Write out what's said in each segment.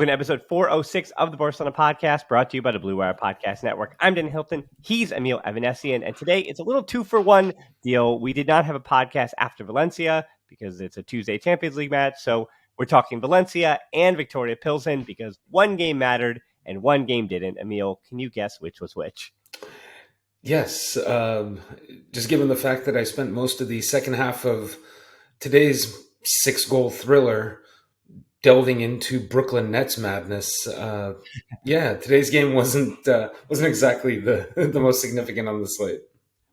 Welcome to episode 406 of the Barcelona Podcast, brought to you by the Blue Wire Podcast Network. I'm Dan Hilton. He's Emile Evanesian, and today it's a little 2-for-1 deal. We did not have a podcast after Valencia because it's a Tuesday Champions League match, so we're talking Valencia and Viktoria Plzen because one game mattered and one game didn't. Emile, can you guess which was which? Yes, just given the fact that I spent most of the second half of today's 6-goal thriller delving into Brooklyn Nets madness. Today's game wasn't exactly the most significant on the slate.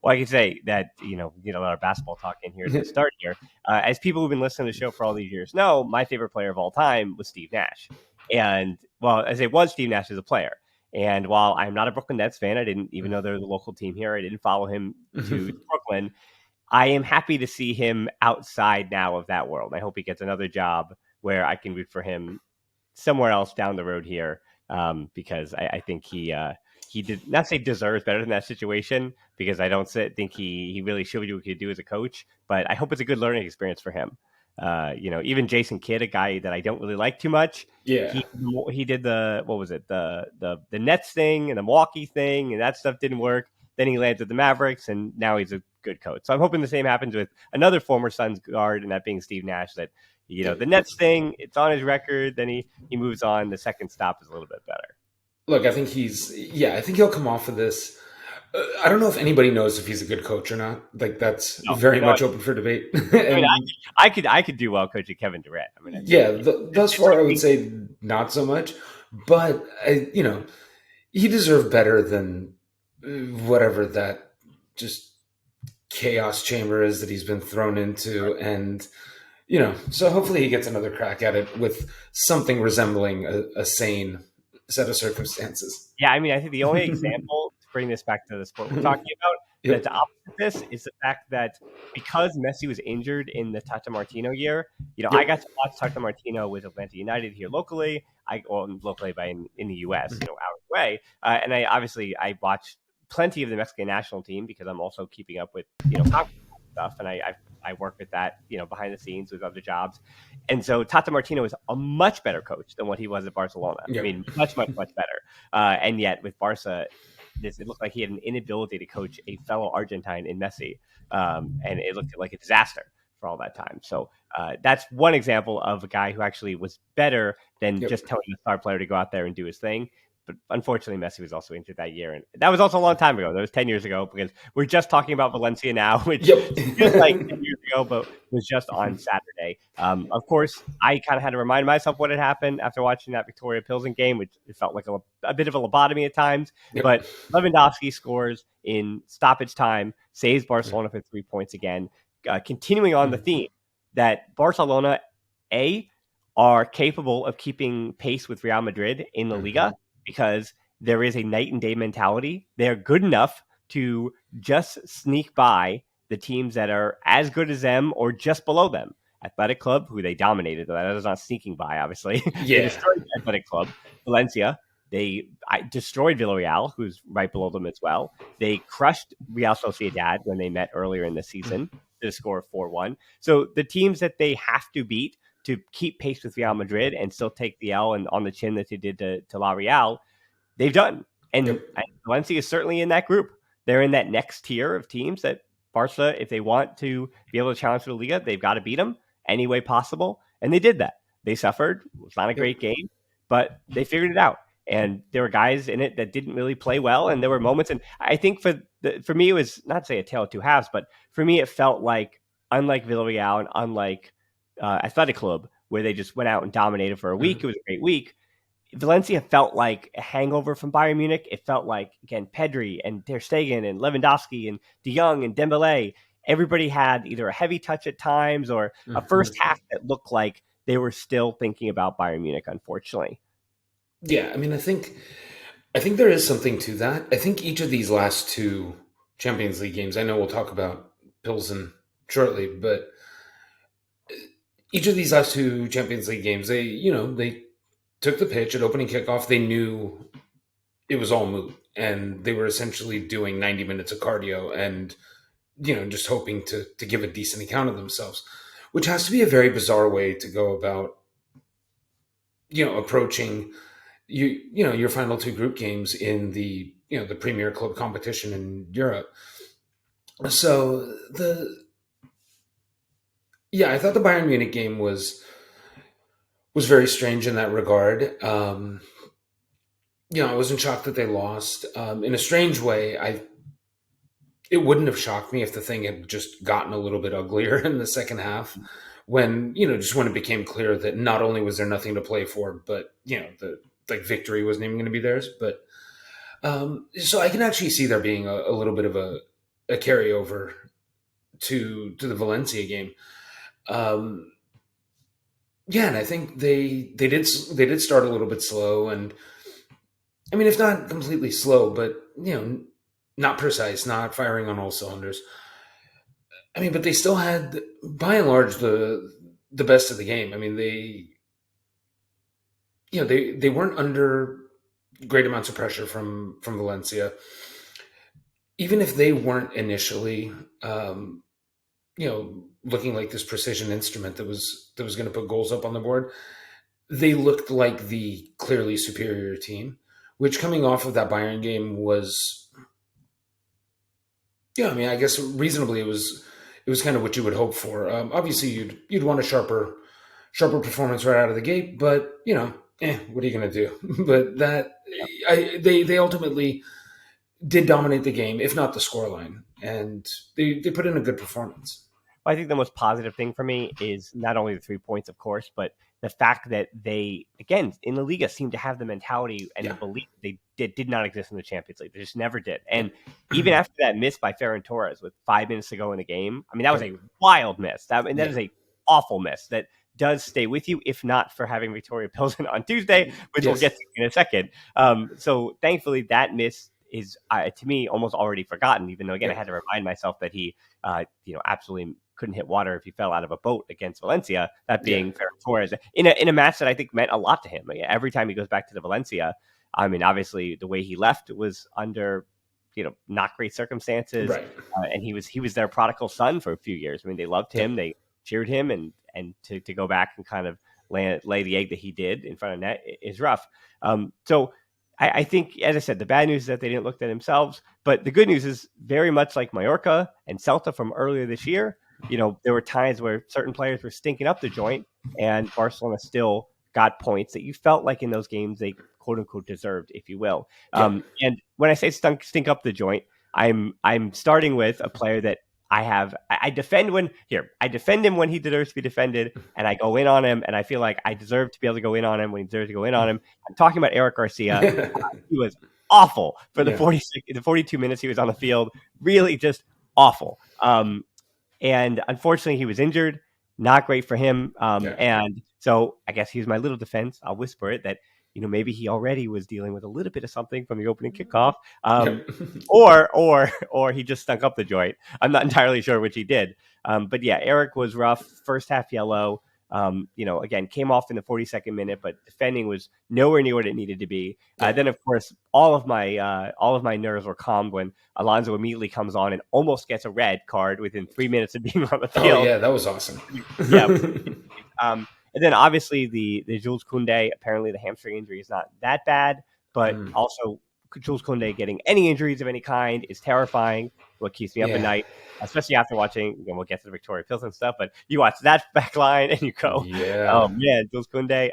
Well, I can say that, get a lot of basketball talk in here at the start here. As people who've been listening to the show for all these years know, my favorite player of all time was Steve Nash. And, well, as it was Steve Nash as a player. And while I'm not a Brooklyn Nets fan, I didn't even know they're the local team here. I didn't follow him to Brooklyn. I am happy to see him outside now of that world. I hope he gets another job where I can root for him somewhere else down the road here, because I think he did not say deserves better than that situation, because I don't think he really showed you what he could do as a coach. But I hope it's a good learning experience for him. Even Jason Kidd, a guy that I don't really like too much. Yeah, he did the Nets thing and the Milwaukee thing, and that stuff didn't work. Then he landed the Mavericks, and now he's a good coach. So I'm hoping the same happens with another former Suns guard, and that being Steve Nash. That the Nets thing, it's on his record. Then he moves on. The second stop is a little bit better. Look, I think I think he'll come off of this. I don't know if anybody knows if he's a good coach or not. Like that's very much open for debate. I could do well coaching Kevin Durant. Thus far I would say not so much, but he deserved better than whatever that just chaos chamber is that he's been thrown into, and so hopefully he gets another crack at it with something resembling a sane set of circumstances. Yeah, I think the only example to bring this back to the sport we're talking about that's opposite this is the fact that because Messi was injured in the Tata Martino year, I got to watch Tata Martino with Atlanta United here locally. Locally by in the U.S., out of the way, and I watched plenty of the Mexican national team because I'm also keeping up with stuff, and I work with that behind the scenes with other jobs, and so Tata Martino is a much better coach than what he was at Barcelona. Much better, and yet with Barca, it looked like he had an inability to coach a fellow Argentine in Messi, and it looked like a disaster for all that time. So that's one example of a guy who actually was better than just telling the star player to go out there and do his thing. But unfortunately, Messi was also injured that year. And that was also a long time ago. That was 10 years ago, because we're just talking about Valencia now, which feels like 10 years ago, but was just on Saturday. Of course, I kind of had to remind myself what had happened after watching that Viktoria Plzen game, which it felt like a bit of a lobotomy at times. But Lewandowski scores in stoppage time, saves Barcelona for 3 points again, continuing on the theme that Barcelona, are capable of keeping pace with Real Madrid in La Liga, because there is a night and day mentality. They're good enough to just sneak by the teams that are as good as them or just below them. Athletic Club, who they dominated, that is not sneaking by, obviously. They destroyed Athletic Club. Valencia, they destroyed Villarreal, who's right below them as well. They crushed Real Sociedad when they met earlier in the season to score 4-1. So the teams that they have to beat to keep pace with Real Madrid and still take the L and on the chin that they did to La Real, they've done. And Valencia is certainly in that group. They're in that next tier of teams that Barca, if they want to be able to challenge for the Liga, they've got to beat them any way possible. And they did that. They suffered. It was not a great game, but they figured it out. And there were guys in it that didn't really play well. And there were moments. And I think for me, it was not to say a tale of two halves, but for me, it felt like, unlike Villarreal and unlike Athletic Club, where they just went out and dominated for a week. It was a great week. Valencia felt like a hangover from Bayern Munich. It felt like, again, Pedri and Ter Stegen and Lewandowski and De Jong and Dembele. Everybody had either a heavy touch at times or a first half that looked like they were still thinking about Bayern Munich, unfortunately. Yeah, I think there is something to that. I think each of these last two Champions League games, I know we'll talk about Pilsen shortly, but each of these last two Champions League games, they took the pitch at opening kickoff. They knew it was all moot, and they were essentially doing 90 minutes of cardio and, just hoping to give a decent account of themselves, which has to be a very bizarre way to go about approaching your final two group games in the premier club competition in Europe. So I thought the Bayern Munich game was very strange in that regard. I wasn't shocked that they lost. In a strange way, it wouldn't have shocked me if the thing had just gotten a little bit uglier in the second half, when just when it became clear that not only was there nothing to play for, but the victory wasn't even going to be theirs. But so I can actually see there being a little bit of a carryover to the Valencia game. And I think they did start a little bit slow, and I mean, if not completely slow, but not precise, not firing on all cylinders. I mean, but they still had, by and large, the best of the game. I mean, they weren't under great amounts of pressure from Valencia. Even if they weren't initially, looking like this precision instrument that was going to put goals up on the board, they looked like the clearly superior team, which, coming off of that Bayern game, was, I mean, I guess reasonably it was kind of what you would hope for. Obviously, you'd want a sharper performance right out of the gate, but what are you going to do? But they ultimately did dominate the game, if not the scoreline, and they put in a good performance. I think the most positive thing for me is not only the 3 points, of course, but the fact that they, again, in the Liga, seem to have the mentality and the belief they did not exist in the Champions League. They just never did. And even after that miss by Ferran Torres with 5 minutes to go in the game, I mean, that was a wild miss. That is a awful miss that does stay with you, if not for having Viktoria Plzen on Tuesday, which we'll get to in a second. So thankfully, that miss is, to me, almost already forgotten, even though, again, I had to remind myself that he, absolutely couldn't hit water if he fell out of a boat against Valencia, that being Ferran Torres, in a match that I think meant a lot to him. I mean, every time he goes back to the Valencia, I mean, obviously the way he left was under, not great circumstances. Right. And he was their prodigal son for a few years. I mean, they loved him. They cheered him, and to go back and kind of lay the egg that he did in front of net is rough. So I think, as I said, the bad news is that they didn't look at themselves, but the good news is, very much like Mallorca and Celta from earlier this year, there were times where certain players were stinking up the joint, and Barcelona still got points that you felt like in those games they quote unquote deserved, if you will. And when I say stink up the joint, I'm starting with a player that I defend him when he deserves to be defended, and I go in on him, and I feel like I deserve to be able to go in on him when he deserves to go in on him. I'm talking about Eric Garcia. He was awful for the 42 minutes he was on the field. Really just awful. And unfortunately, he was injured. Not great for him. And so I guess here's my little defense. I'll whisper it that, maybe he already was dealing with a little bit of something from the opening kickoff, or he just stunk up the joint. I'm not entirely sure which he did. But yeah, Eric was rough. First half yellow. Again, came off in the 42nd minute, but defending was nowhere near what it needed to be. Then, of course, all of my nerves were calmed when Alonso immediately comes on and almost gets a red card within 3 minutes of being on the field. Oh yeah, that was awesome. And then obviously the Jules Koundé, apparently the hamstring injury is not that bad, but also Jules Koundé getting any injuries of any kind is terrifying. What keeps me up at night, especially after watching, we'll get to the Viktoria Plzen stuff, but you watch that back line and you go, Jules Koundé.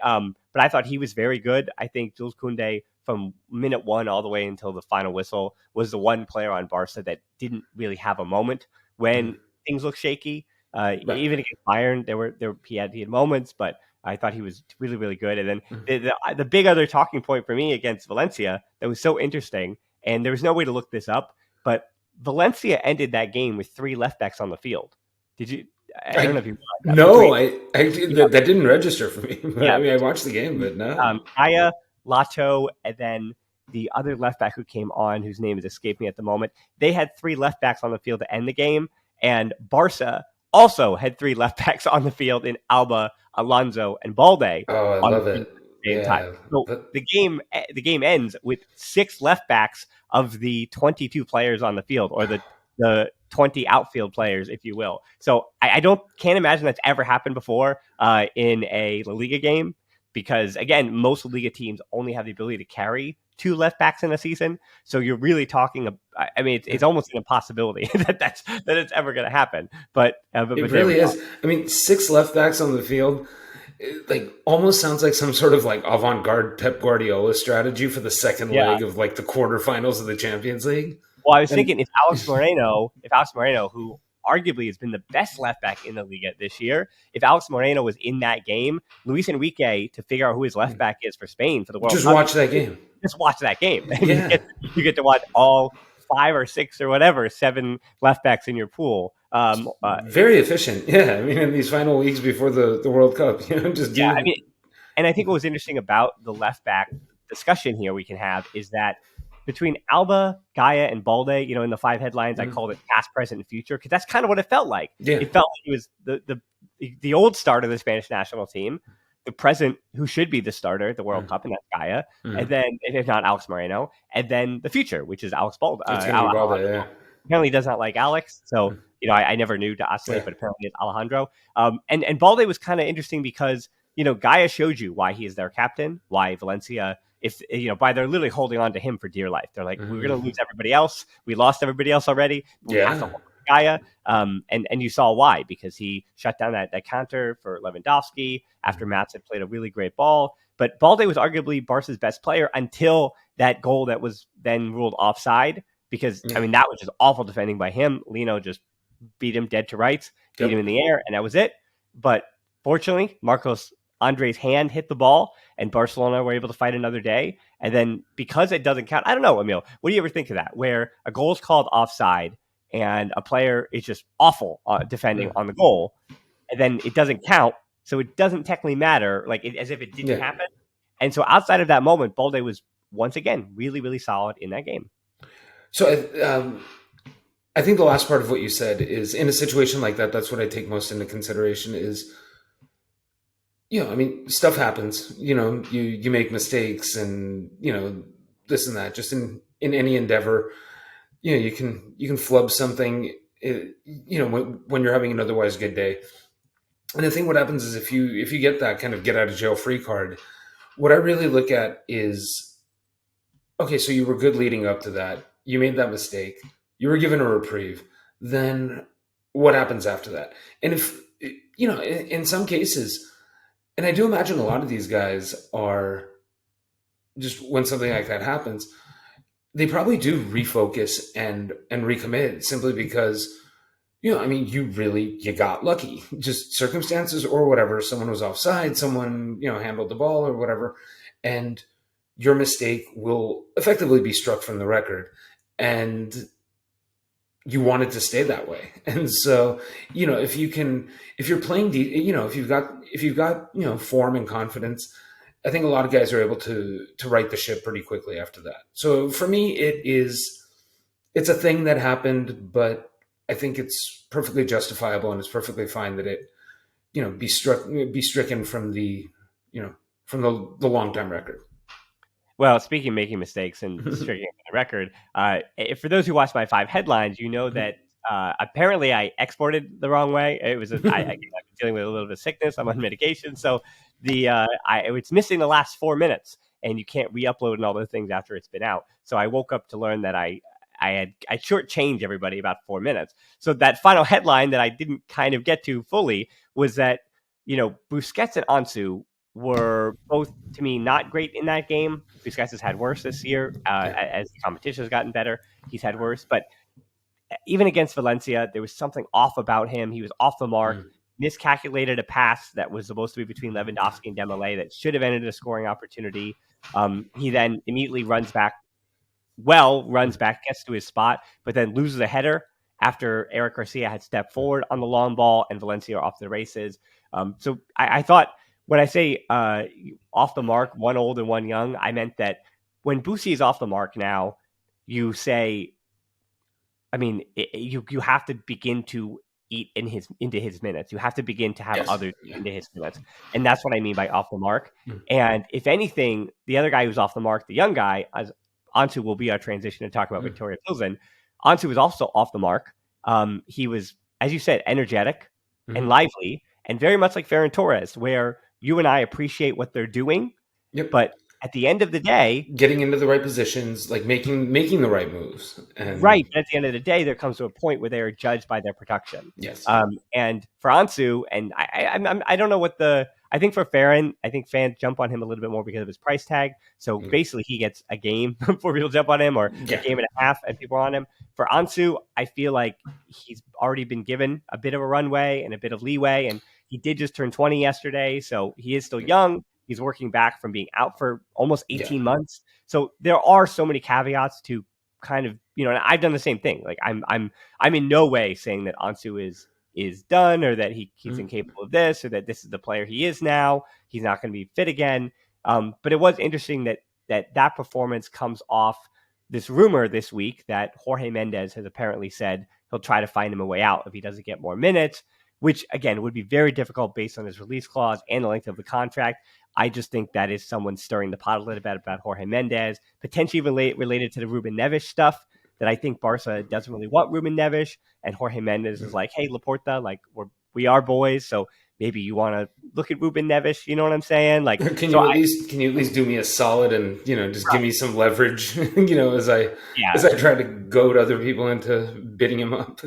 But I thought he was very good. I think Jules Koundé, from minute one all the way until the final whistle, was the one player on Barca that didn't really have a moment when things look shaky. Even against Bayern, he had moments, but I thought he was really, really good. And then the big other talking point for me against Valencia that was so interesting, and there was no way to look this up, but Valencia ended that game with 3 left backs on the field. Did you? I don't know if you. No, that didn't register for me. I mean, I watched the game, but no. Aya, Lato, and then the other left back who came on, whose name is escaping at the moment. They had 3 left backs on the field to end the game, and Barca also had 3 left backs on the field in Alba, Alonso, and Balde. Oh, I love it. Time. So the game ends with 6 left backs of the 22 players on the field, or the 20 outfield players, if you will. So I can't imagine that's ever happened before in a La Liga game. because, again, most Liga teams only have the ability to carry 2 left backs in a season. So you're really talking. I mean, it's almost an impossibility that it's ever going to happen. But it really is. I mean, 6 left backs on the field, like almost sounds like some sort of like avant-garde Pep Guardiola strategy for the second leg of like the quarterfinals of the Champions League. Well, I was thinking if Alex Moreno, who arguably has been the best left back in the Liga this year, if Alex Moreno was in that game, Luis Enrique, to figure out who his left back is for Spain for the World Cup, just watch that game. Just watch that game. Yeah. You get to watch all 5 or 6 or whatever 7 left backs in your pool. Very efficient. Yeah, I mean, in these final weeks before the World Cup, I mean, and I think what was interesting about the left back discussion here we can have is that between Alba, Gaia, and Balde, in the 5 headlines, I called it past, present, and future, because that's kind of what it felt like. Yeah. It felt like he was the old starter of the Spanish national team, the present who should be the starter at the World Cup, and that's Gaia, and then, if not Alex Moreno, and then the future, which is Alex Balde. Balde, Apparently does not like Alex, so I never knew to oscillate, but apparently it's Alejandro. And Balde was kind of interesting because Gaia showed you why he is their captain, why Valencia, by they're literally holding on to him for dear life. They're like, we're going to lose everybody else. We lost everybody else already. We have to hold Gaia. And you saw why, because he shut down that counter for Lewandowski after Mats had played a really great ball. But Balde was arguably Barca's best player until that goal that was then ruled offside, because, I mean, that was just awful defending by him. Lino just beat him dead to rights, beat him in the air, and that was it. But fortunately, Marcos Andre's hand hit the ball, and Barcelona were able to fight another day. And then because it doesn't count, I don't know, Emile, what do you ever think of that? Where a goal is called offside and a player is just awful defending on the goal, and then it doesn't count, so it doesn't technically matter, as if it didn't happen. And so outside of that moment, Balde was once again really, really solid in that game. So I think the last part of what you said is, in a situation like that, that's what I take most into consideration is, I mean, stuff happens, you make mistakes and, this and that, just in any endeavor, you can flub something, when you're having an otherwise good day. And I think what happens is if you get that kind of get out of jail free card, what I really look at is, okay, so you were good leading up to that. You made that mistake. You were given a reprieve. Then what happens after that? And if, in some cases, and I do imagine a lot of these guys are just, when something like that happens, they probably do refocus and recommit simply because, I mean, you got lucky, just circumstances or whatever. Someone was offside, someone, handled the ball or whatever. And your mistake will effectively be struck from the record. And you want it to stay that way. And so, if you're playing, if you've got, form and confidence, I think a lot of guys are able to right the ship pretty quickly after that. So for me, it's a thing that happened, but I think it's perfectly justifiable and it's perfectly fine that it, be stricken from the long-time record. Well, speaking of making mistakes and striking from the record, for those who watch my 5 headlines, you know that apparently I exported the wrong way. It was I've been dealing with a little bit of sickness. I'm on medication, so it's missing the last 4 minutes, and you can't re-upload and all those things after it's been out. So I woke up to learn that I shortchanged everybody about 4 minutes. So that final headline that I didn't kind of get to fully was that Busquets and Ansu were both, to me, not great in that game. Busquets has had worse this year. As the competition has gotten better, he's had worse. But even against Valencia, there was something off about him. He was off the mark, miscalculated a pass that was supposed to be between Lewandowski and Dembele that should have ended in a scoring opportunity. He then immediately runs back, gets to his spot, but then loses a header after Eric Garcia had stepped forward on the long ball and Valencia are off the races. So I thought, when I say off the mark, one old and one young, I meant that when Busi is off the mark now, you say, I mean, you have to begin to eat into his minutes. You have to begin to have others into his minutes. And that's what I mean by off the mark. And if anything, the other guy who's off the mark, the young guy, as Ansu will be our transition to talk about Viktoria Plzen, Ansu was also off the mark. He was, as you said, energetic and lively, and very much like Ferran Torres, where you and I appreciate what they're doing, Yep. but at the end of the day, getting into the right positions, like making the right moves. And right. But at the end of the day, there comes to a point where they are judged by their production. yes. And for Ansu, and I don't know what I think for Ferran, I think fans jump on him a little bit more because of his price tag. So basically, he gets a game before people jump on him, or a game and a half, and people are on him. For Ansu, I feel like he's already been given a bit of a runway and a bit of leeway, and he did just turn 20 yesterday, so he is still young. He's working back from being out for almost 18 months. So there are so many caveats to kind of, and I've done the same thing. Like I'm in no way saying that Ansu is done, or that he's incapable of this, or that this is the player he is now. He's not going to be fit again. But it was interesting that performance comes off this rumor this week that Jorge Mendes has apparently said he'll try to find him a way out if he doesn't get more minutes, which again would be very difficult based on his release clause and the length of the contract. I just think that is someone stirring the pot a little bit about Jorge Mendes, potentially related to the Ruben Neves stuff, that I think Barca doesn't really want Ruben Neves, and Jorge Mendes is like, hey, Laporta, like we are boys, so maybe you want to look at Ruben Neves, you know what I'm saying? Like, can you at least do me a solid and just give me some leverage, as I try to goad other people into bidding him up.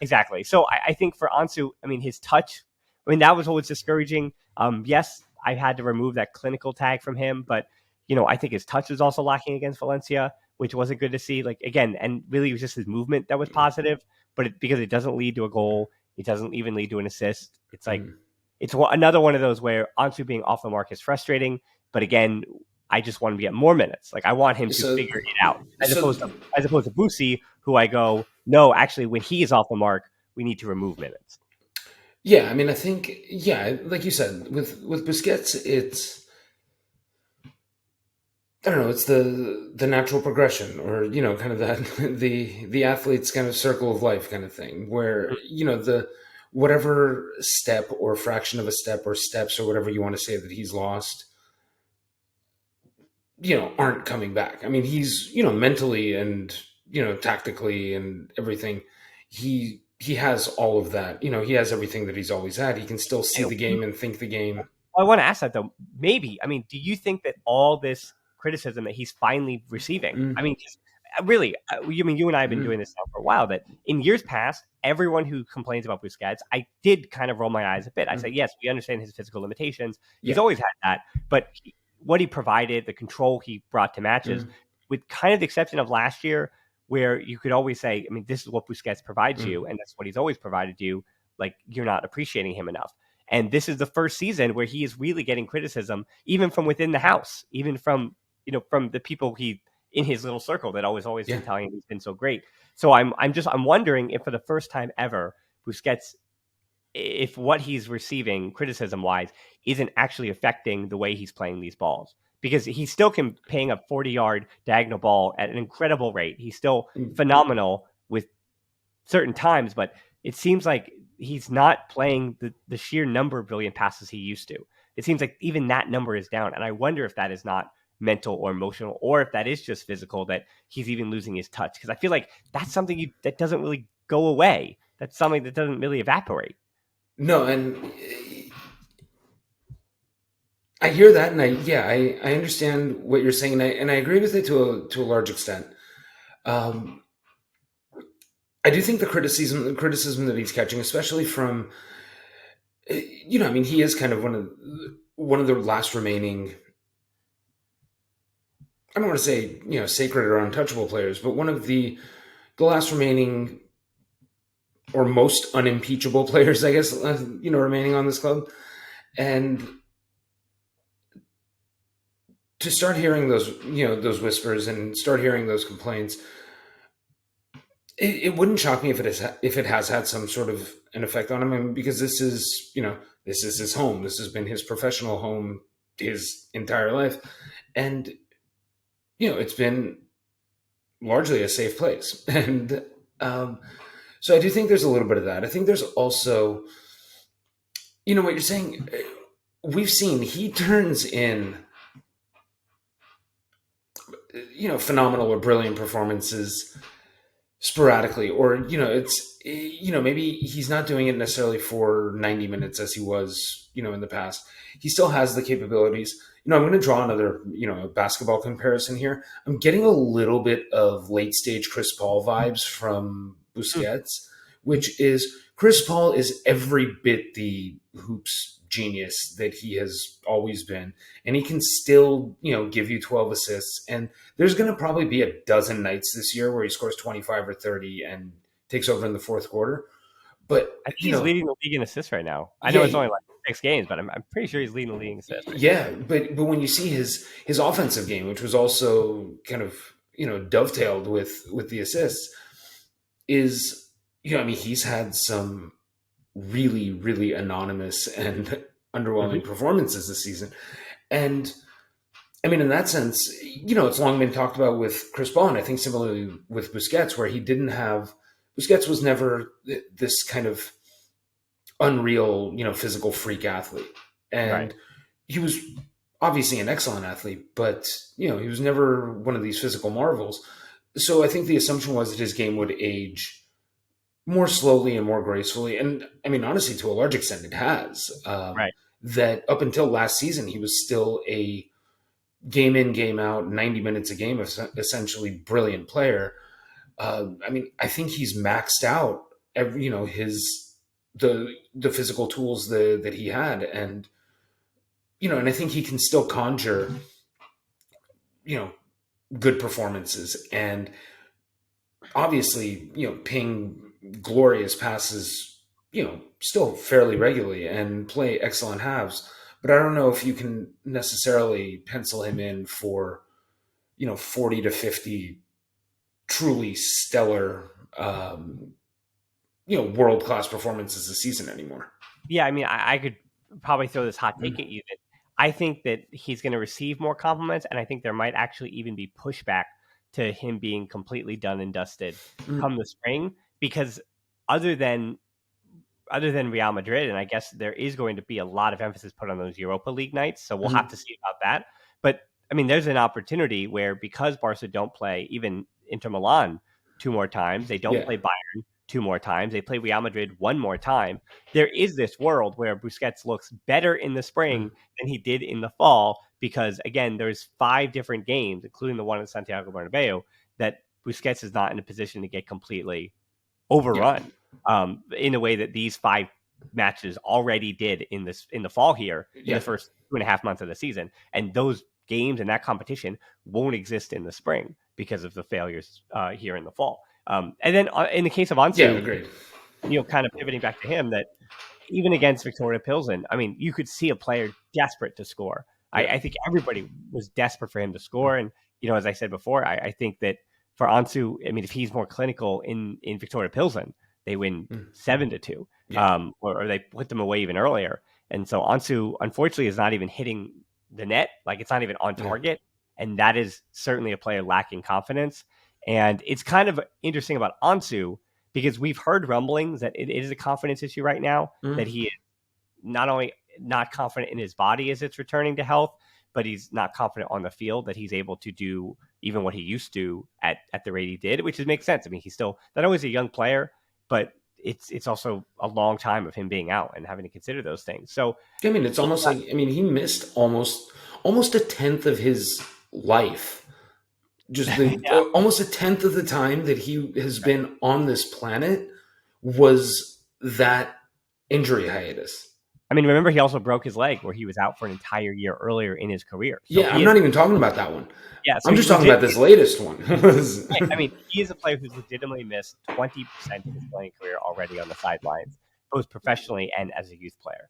Exactly. So I think for Ansu, his touch, that was always discouraging. Yes, I had to remove that clinical tag from him, but I think his touch was also lacking against Valencia, which wasn't good to see. Like, again, and really it was just his movement that was positive, but because it doesn't lead to a goal, it doesn't even lead to an assist. It's like it's another one of those where Ansu being off the mark is frustrating, but again, I just want him to get more minutes. Like, I want him to figure it out, as opposed to Busi, who I go, no, actually, when he is off the mark, we need to remove minutes. Yeah, I think, like you said, with Busquets, it's, I don't know, it's the natural progression, or kind of that the athlete's kind of circle of life kind of thing, where the whatever step or fraction of a step or steps or whatever you want to say that he's lost, aren't coming back. He's mentally and tactically and everything, he has all of that. He has everything that he's always had. He can still see the game and think the game. I want to ask that though. Maybe, do you think that all this criticism that he's finally receiving, really, you and I have been doing this now for a while, that in years past, everyone who complains about Busquets, I did kind of roll my eyes a bit. I said, yes, we understand his physical limitations. He's always had that, but what he provided, the control he brought to matches, with kind of the exception of last year, where you could always say, this is what Busquets provides you, and that's what he's always provided you. Like, you're not appreciating him enough. And this is the first season where he is really getting criticism, even from within the house, even from from the people he in his little circle that always been telling him he's been so great. So I'm wondering if for the first time ever, Busquets, if what he's receiving criticism wise isn't actually affecting the way he's playing these balls. Because he still can ping a 40-yard diagonal ball at an incredible rate. He's still phenomenal with certain times, but it seems like he's not playing the sheer number of brilliant passes he used to. It seems like even that number is down. And I wonder if that is not mental or emotional, or if that is just physical, that he's even losing his touch. Because I feel like that's something that doesn't really go away. That's something that doesn't really evaporate. No, and I hear that, and I understand what you're saying, and I agree with it to a large extent. I do think the criticism that he's catching, especially from, he is kind of one of the last remaining, I don't want to say sacred or untouchable players, but one of the last remaining or most unimpeachable players, I guess, remaining on this club, and to start hearing those whispers and start hearing those complaints, it wouldn't shock me if it has had some sort of an effect on him. Because this is his home. This has been his professional home his entire life, and it's been largely a safe place. And so I do think there's a little bit of that. I think there's also, what you're saying. We've seen he turns in phenomenal or brilliant performances sporadically, or it's maybe he's not doing it necessarily for 90 minutes as he was in the past. He still has the capabilities. I'm going to draw another basketball comparison here. I'm getting a little bit of late stage Chris Paul vibes from Mm. Busquets, which is Chris Paul is every bit the hoops genius that he has always been, and he can still give you 12 assists. And there's going to probably be a dozen nights this year where he scores 25 or 30 and takes over in the fourth quarter. But, I think he's leading the league in assists right now. I know yeah, it's only like 6 games, but I'm pretty sure he's leading the league in assists. Right yeah. But when you see his offensive game, which was also kind of, dovetailed with the assists, is, he's had some really, really anonymous and underwhelming performances this season. And I mean, in that sense, it's long been talked about with Chris Paul, and I think similarly with Busquets, where Busquets was never this kind of unreal, physical freak athlete. And Right. he was obviously an excellent athlete, but, he was never one of these physical marvels. So I think the assumption was that his game would age more slowly and more gracefully. And I mean, honestly, to a large extent, it has. Right. That up until last season, he was still a game in, game out, 90 minutes a game, essentially brilliant player. I mean, I think he's maxed out the physical tools that he had. And, and I think he can still conjure, good performances, and obviously, ping glorious passes, still fairly regularly, and play excellent halves. But I don't know if you can necessarily pencil him in for, 40 to 50 truly stellar, world-class performances this season anymore. Yeah, I mean, I could probably throw this hot take at you that I think that he's going to receive more compliments, and I think there might actually even be pushback to him being completely done and dusted come the spring, because other than Real Madrid, and I guess there is going to be a lot of emphasis put on those Europa League nights, so we'll have to see about that. But I mean, there's an opportunity where, because Barca don't play even Inter Milan 2 more times, they don't play Bayern 2 more times, they play Real Madrid 1 more time. There is this world where Busquets looks better in the spring than he did in the fall, because again, there's 5 different games, including the one at Santiago Bernabeu, that Busquets is not in a position to get completely overrun in a way that these 5 matches already did in the fall here in the first 2.5 months of the season. And those games and that competition won't exist in the spring because of the failures here in the fall. And then in the case of Ansu, kind of pivoting back to him, that even against Viktoria Plzen, I mean, you could see a player desperate to score. I think everybody was desperate for him to score. And, as I said before, I think that for Ansu, I mean, if he's more clinical in Viktoria Plzen, they win 7-2, or they put them away even earlier. And so Ansu, unfortunately, is not even hitting the net. Like, it's not even on target. And that is certainly a player lacking confidence. And it's kind of interesting about Ansu, because we've heard rumblings that it is a confidence issue right now, that he is not only not confident in his body as it's returning to health, but he's not confident on the field that he's able to do even what he used to at the rate he did, which makes sense. I mean, he's still not always a young player, but it's also a long time of him being out and having to consider those things. So I mean, it's almost like, I mean, he missed almost a tenth of his life. Just almost a tenth of the time that he has been on this planet was that injury hiatus. I mean, remember, he also broke his leg where he was out for an entire year earlier in his career. So I'm not even talking about that one. Yeah, so I'm just talking about this latest one. I mean, he is a player who's legitimately missed 20% of his playing career already on the sidelines, both professionally and as a youth player.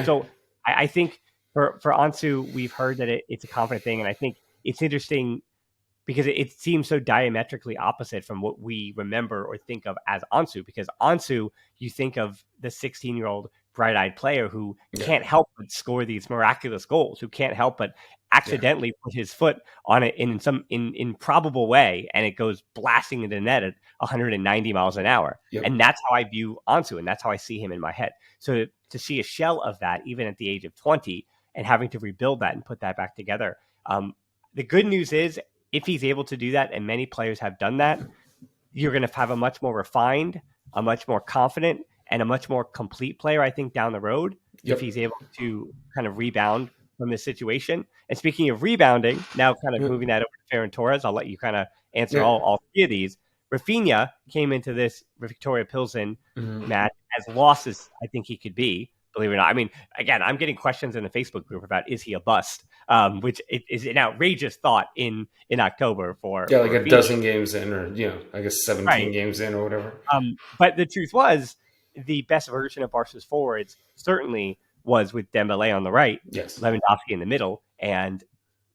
So I think for Ansu, we've heard that it's a confident thing, and I think it's interesting because it seems so diametrically opposite from what we remember or think of as Ansu. Because Ansu, you think of the 16-year-old bright-eyed player who can't help but score these miraculous goals, who can't help but accidentally put his foot on it in some improbable way, and it goes blasting into the net at 190 miles an hour. And that's how I view Ansu, and that's how I see him in my head. So to see a shell of that, even at the age of 20, and having to rebuild that and put that back together, the good news is, if he's able to do that, and many players have done that, you're going to have a much more refined, a much more confident, and a much more complete player, I think, down the road if he's able to kind of rebound from this situation. And speaking of rebounding, now kind of moving that over to Ferran Torres, I'll let you kind of answer all three of these. Rafinha came into this Viktoria Plzen match as lost as I think he could be, believe it or not. I mean, again, I'm getting questions in the Facebook group about is he a bust, which is an outrageous thought in October for like Rafinha. A dozen games in, or I guess 17 games in or whatever. But the truth was, the best version of Barca's forwards certainly was with Dembele on the right, Lewandowski in the middle, and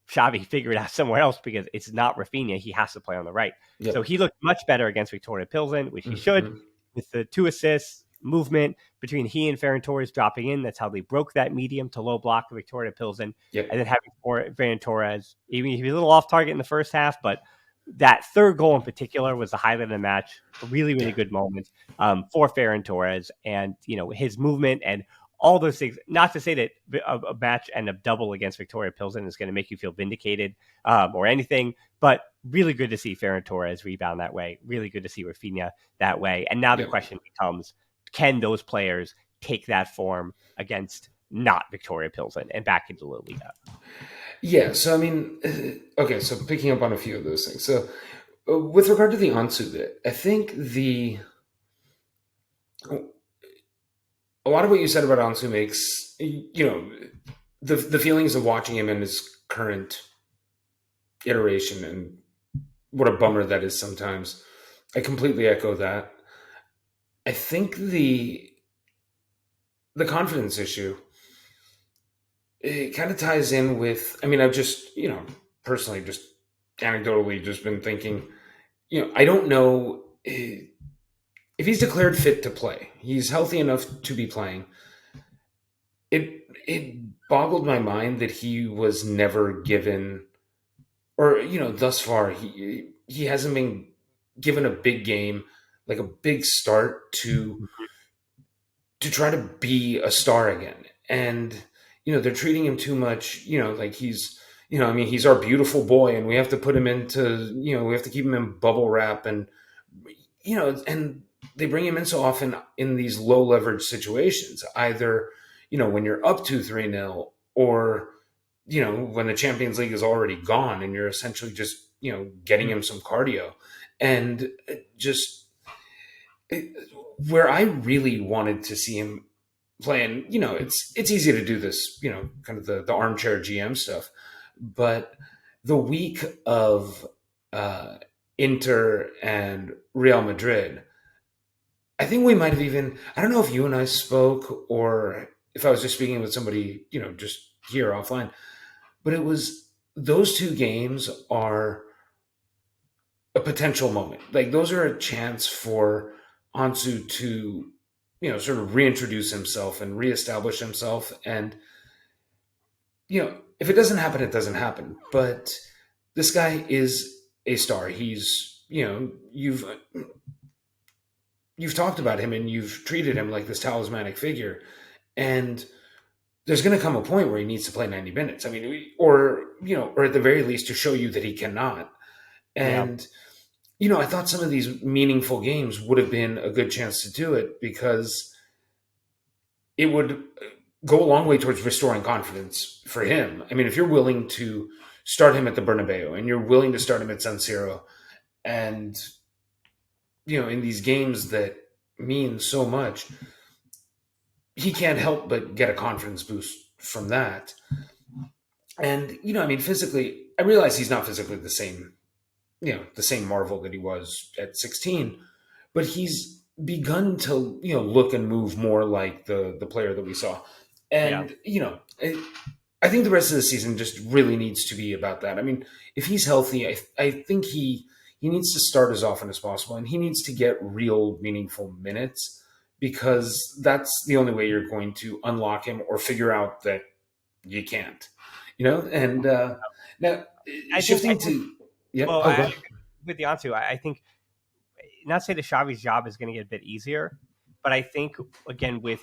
Xavi figured out somewhere else because it's not Rafinha. He has to play on the right. So he looked much better against Viktoria Plzen, which he should, with the 2 assists, movement between he and Ferran Torres dropping in. That's how they broke that medium to low block of Viktoria Plzen. And then having Ferran Torres, even he was a little off target in the first half, but that third goal in particular was the highlight of the match. A really, really good moment for Ferran Torres, and his movement and all those things. Not to say that a match and a double against Viktoria Plzen is going to make you feel vindicated or anything, but really good to see Ferran Torres rebound that way. Really good to see Rafinha that way. And now the question becomes, can those players take that form against not Viktoria Plzen and back into La Liga? Yeah, so I mean, okay, so picking up on a few of those things. So with regard to the Ansu bit, I think a lot of what you said about Ansu makes, the feelings of watching him in his current iteration, and what a bummer that is sometimes. I completely echo that. I think the confidence issue, it kind of ties in with, I mean, I've just, personally, just anecdotally just been thinking, I don't know if he's declared fit to play. He's healthy enough to be playing. It boggled my mind that he was never given, or, thus far, he hasn't been given a big game, like a big start to try to be a star again. And, they're treating him too much, like he's, he's our beautiful boy, and we have to put him into, we have to keep him in bubble wrap, and, and they bring him in so often in these low leverage situations, either, when you're up 2-3-0, or, when the Champions League is already gone and you're essentially just, getting him some cardio. And just where I really wanted to see him playing, it's easy to do this, kind of the armchair GM stuff, but the week of Inter and Real Madrid, I think we might have even, I don't know if you and I spoke or if I was just speaking with somebody, just here offline, but it was, those 2 games are a potential moment. Like, those are a chance for Ansu to, sort of reintroduce himself and reestablish himself. And, if it doesn't happen, it doesn't happen. But this guy is a star. He's, you've talked about him and you've treated him like this talismanic figure. And there's going to come a point where he needs to play 90 minutes. I mean, or at the very least to show you that he cannot. And, I thought some of these meaningful games would have been a good chance to do it, because it would go a long way towards restoring confidence for him. I mean, if you're willing to start him at the Bernabeu and you're willing to start him at San Siro, and, in these games that mean so much, he can't help but get a confidence boost from that. And, physically, I realize he's not physically the same, the same marvel that he was at 16, but he's begun to, look and move more like the player that we saw. And, I think the rest of the season just really needs to be about that. I mean, if he's healthy, I think he needs to start as often as possible, and he needs to get real meaningful minutes, because that's the only way you're going to unlock him or figure out that you can't, and now shifting to, with the Ansu, I think, not to say that Xavi's job is going to get a bit easier, but I think, again, with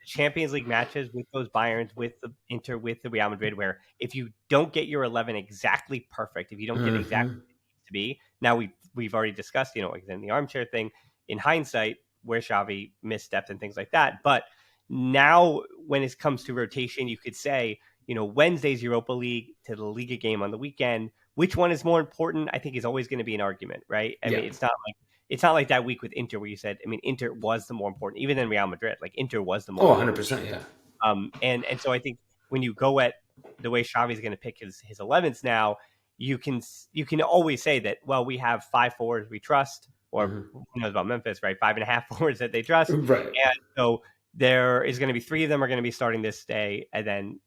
Champions League matches, with those Bayerns, with the Inter, with the Real Madrid, where if you don't get your 11 exactly perfect, if you don't get exactly what it needs to be, now we we've already discussed, again, the armchair thing in hindsight, where Xavi misstepped and things like that. But now when it comes to rotation, you could say, Wednesday's Europa League to the Liga game on the weekend, which one is more important? I think is always going to be an argument, right? I mean, it's not like that week with Inter where you said, Inter was the more important, even than Real Madrid. Like Inter was the more 100%, yeah. And so I think when you go at the way Xavi's going to pick his 11s now, you can always say that, well, we have 5 forwards we trust, or who knows about Memphis, right? 5.5 forwards that they trust, right? And so there is going to be 3 of them are going to be starting this day, and then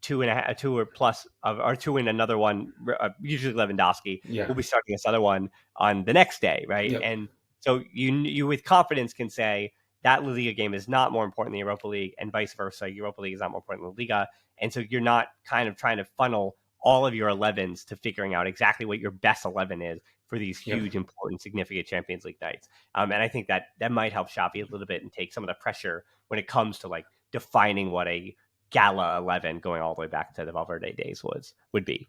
2.5, 2 or plus or 2 in another one. Usually Lewandowski will be starting this other one on the next day, right? Yep. And so you with confidence can say that La Liga game is not more important than the Europa League, and vice versa. Europa League is not more important than La Liga, and so you're not kind of trying to funnel all of your 11s to figuring out exactly what your best 11 is for these huge, important, significant Champions League nights. And I think that might help Xavi a little bit and take some of the pressure when it comes to like defining what a Gala 11 going all the way back to the Valverde days would be.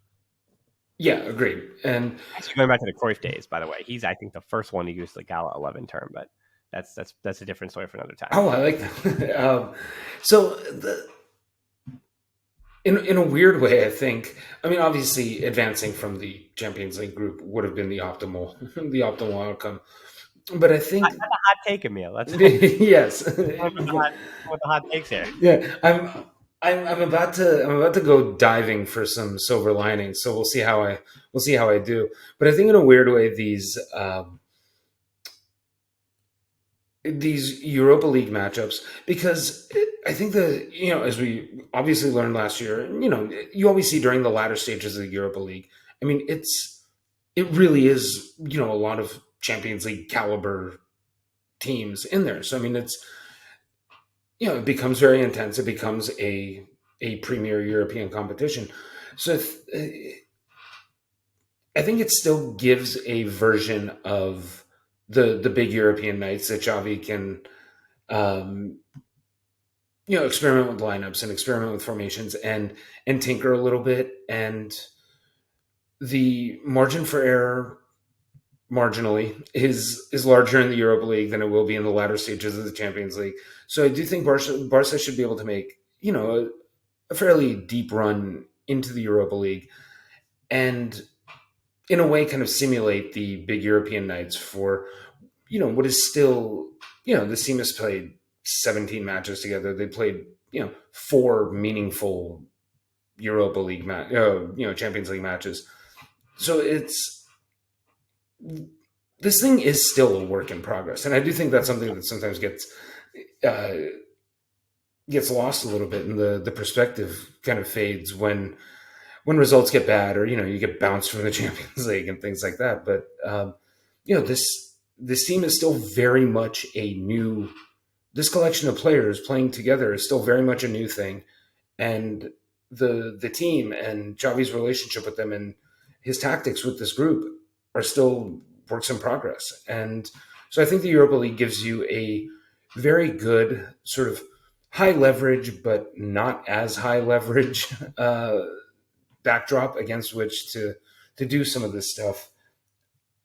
Yeah, agreed. And actually, going back to the Cruyff days, by the way, he's I think the first one to use the Gala 11 term, but that's a different story for another time. Oh, I like that. In a weird way, I think. I mean, obviously, advancing from the Champions League group would have been the optimal outcome. But I think that's a hot take, Emile. That's yes. What the hot takes here? Yeah, I'm about to go diving for some silver linings. So we'll see how I do. But I think in a weird way, these Europa League matchups, because I think as we obviously learned last year, you always see during the latter stages of the Europa League. I mean, it really is, a lot of Champions League caliber teams in there. So, I mean, it's, it becomes very intense. It becomes a premier European competition. So I think it still gives a version of the big European nights that Xavi can, experiment with lineups and experiment with formations and tinker a little bit. And the margin for error marginally is larger in the Europa League than it will be in the latter stages of the Champions League. So I do think Barca should be able to make, a fairly deep run into the Europa League and in a way kind of simulate the big European nights for, what is still, this team has played 17 matches together. They played, 4 meaningful Europa League Champions League matches. So this thing is still a work in progress. And I do think that's something that sometimes gets lost a little bit, and the perspective kind of fades when results get bad, or you get bounced from the Champions League and things like that. But this team is still very much this collection of players playing together is still very much a new thing, and the team and Xavi's relationship with them and his tactics with this group are still works in progress. And so I think the Europa League gives you a very good sort of high leverage, but not as high leverage backdrop against which to do some of this stuff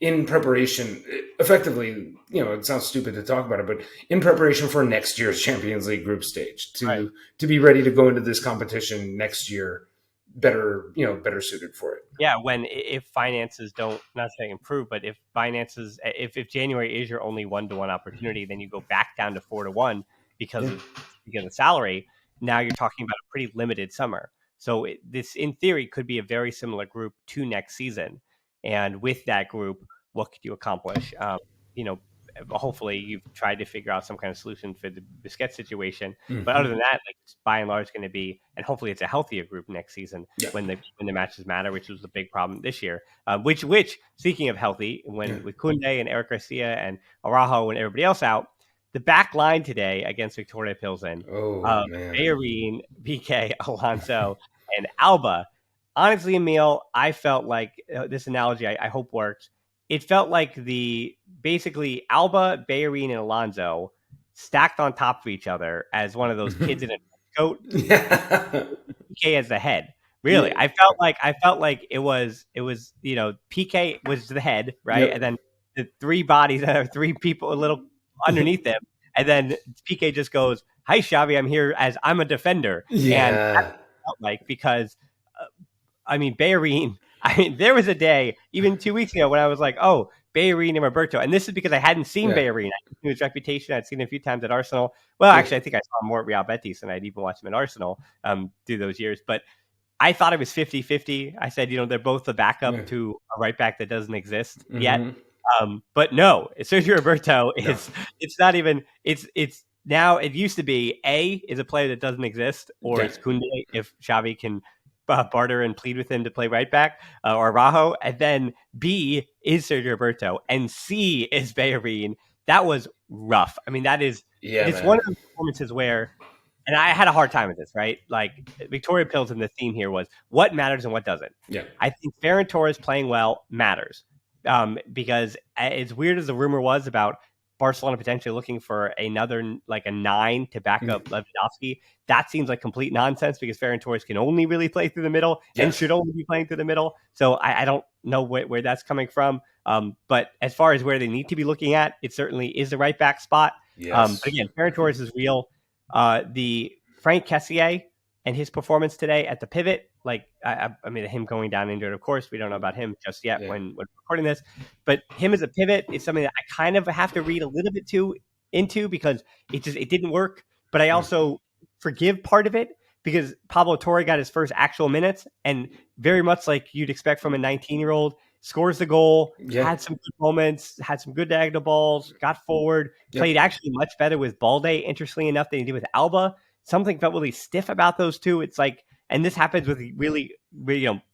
in preparation. Effectively, it sounds stupid to talk about it, but in preparation for next year's Champions League group stage to be ready to go into this competition next year better suited for it. Yeah, if finances don't, not saying improve, but if finances, if January is your only 1-to-1 opportunity, then you go back down to 4-to-1 because of the salary. Now you're talking about a pretty limited summer. So this, in theory, could be a very similar group to next season. And with that group, what could you accomplish? Hopefully you've tried to figure out some kind of solution for the Busquets situation. Mm-hmm. But other than that, by and large, going to be, and hopefully it's a healthier group next season when the matches matter, which was the big problem this year. Which speaking of healthy, with Koundé and Eric Garcia and Araujo and everybody else out, the back line today against Viktoria Plzen, Bellerin, PK, Alonso, and Alba. Honestly, Emile, I felt like this analogy, I hope works. It felt like basically Alba, Bellerin, and Alonso stacked on top of each other as one of those kids in a coat. PK as the head. Really, I felt like it was PK was the head, right, and then the three bodies that have three people a little underneath them, and then PK just goes, "Hi, Xavi, I'm here as I'm a defender," and that's what it felt like because Bellerin. There was a day, even 2 weeks ago, when I was like, "Oh, Bellerin and Roberto," and this is because I hadn't seen Bellerin. I knew his reputation. I'd seen him a few times at Arsenal. Well, actually, I think I saw him more at Real Betis than I'd even watched him at Arsenal through those years. But I thought it was 50-50. I said, they're both the backup to a right back that doesn't exist yet. But no, Sergio Roberto is. It's not even. It's now. It used to be A is a player that doesn't exist, or it's Koundé if Xavi can barter and plead with him to play right back, or Rajo, and then B is Sergio Roberto, and C is Bellerin. That was rough. That is. It's one of the performances where. And I had a hard time with this, right? Like Viktoria Plzen, the theme here was what matters and what doesn't. Yeah. I think Ferran Torres playing well matters because as weird as the rumor was about Barcelona potentially looking for another a 9 to back up Lewandowski, that seems like complete nonsense because Ferran Torres can only really play through the middle and should only be playing through the middle. So I don't know where that's coming from. But as far as where they need to be llooking at, it certainly is the right back spot. Yes. But again, Ferran Torres is real. The Frank Kessié and his performance today at the pivot, him going down injured, of course, we don't know about him just yet when recording this, but him as a pivot is something that I kind of have to read a little bit into because it didn't work. But I also forgive part of it because Pablo Torre got his first actual minutes and very much like you'd expect from a 19-year-old, scores the goal, had some good moments, had some good diagonal balls, got forward, played actually much better with Balde, interestingly enough, than he did with Alba. Something felt really stiff about those two. It's like, and this happens with really